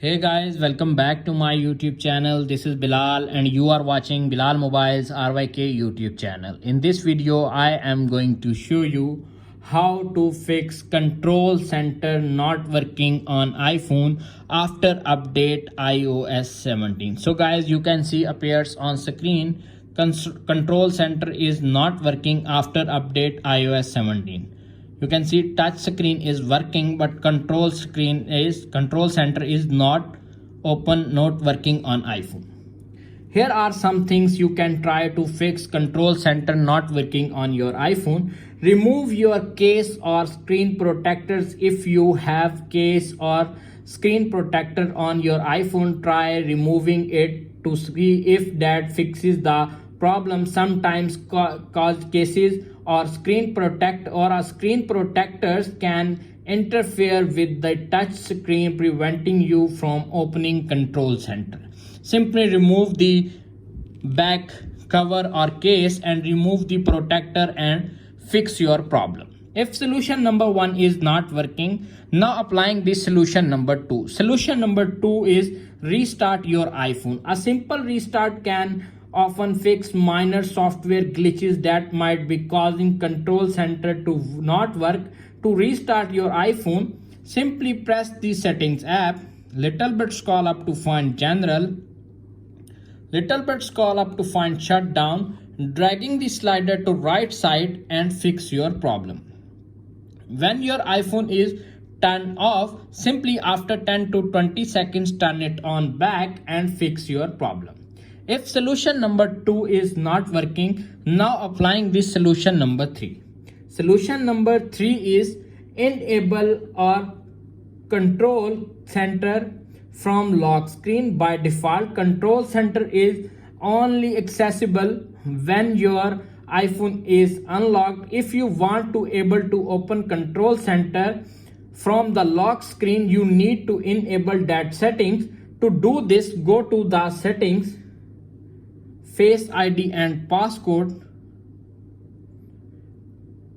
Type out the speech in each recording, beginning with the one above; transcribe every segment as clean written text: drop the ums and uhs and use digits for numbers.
Hey guys, welcome back to my YouTube channel. This is Bilal and you are watching Bilal Mobiles RYK YouTube channel. In this video, I am going to show you how to fix control center not working on iPhone after update iOS 17. So guys, you can see appears on screen control center is not working after update iOS 17. You can see touch screen is working, but control center is not working on iPhone. Here are some things you can try to fix control center not working on your iPhone. Remove your case or screen protectors. If you have case or screen protector on your iPhone, try removing it to see if that fixes the problem. Sometimes cause cases or screen protectors can interfere with the touch screen, preventing you from opening control center. Simply remove the back cover or case and remove the protector and fix your problem. If solution number 1 is not working, now applying this solution number 2. Solution number 2 is restart your iPhone. A simple restart can often fix minor software glitches that might be causing control center to not work. To restart your iPhone, simply press the settings app, little bit scroll up to find general, little bit scroll up to find shutdown, dragging the slider to right side and fix your problem. When your iPhone is turned off, simply after 10 to 20 seconds turn it on back and fix your problem. If solution number 2 is not working, now applying this solution number 3. Solution number 3 is enable or control center from lock screen. By default, control center is only accessible when your iPhone is unlocked. If you want to able to open control center from the lock screen, you need to enable that settings. To do this, go to the settings, Face ID and passcode,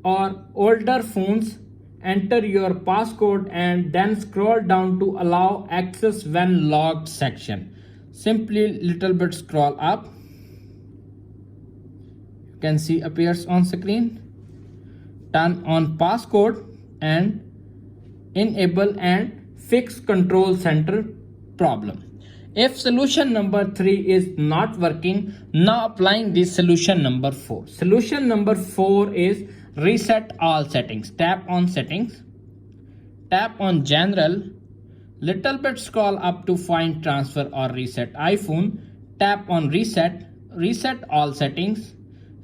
or older phones, enter your passcode and then scroll down to allow access when locked section. Simply little bit scroll up. You can see appears on screen. Turn on passcode and enable and fix control center problem. If solution number 3 is not working, now applying this solution number 4. Solution number 4 is reset all settings. Tap on settings, tap on general, little bit scroll up to find transfer or reset iPhone, tap on reset, reset all settings,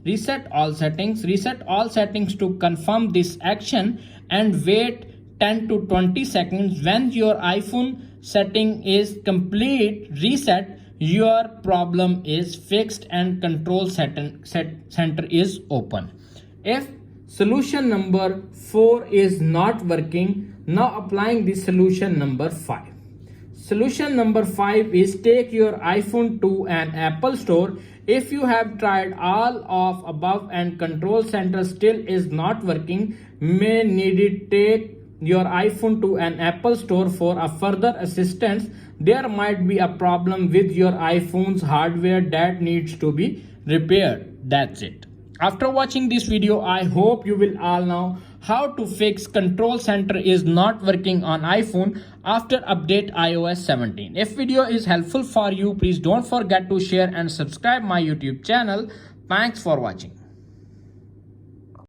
reset all settings, reset all settings to confirm this action and wait 10 to 20 seconds. When your iPhone setting is complete reset, your problem is fixed and control center is open. If solution number 4 is not working, now applying the solution number 5. Solution number 5 is take your iPhone to an Apple store. If you have tried all of above and control center still is not working, may need it take your iPhone to an Apple store for a further assistance. There might be a problem with your iPhone's hardware that needs to be repaired. That's it. After watching this video, I hope you will all know how to fix control center is not working on iPhone after update iOS 17. If video is helpful for you, please don't forget to share and subscribe my YouTube channel. Thanks for watching.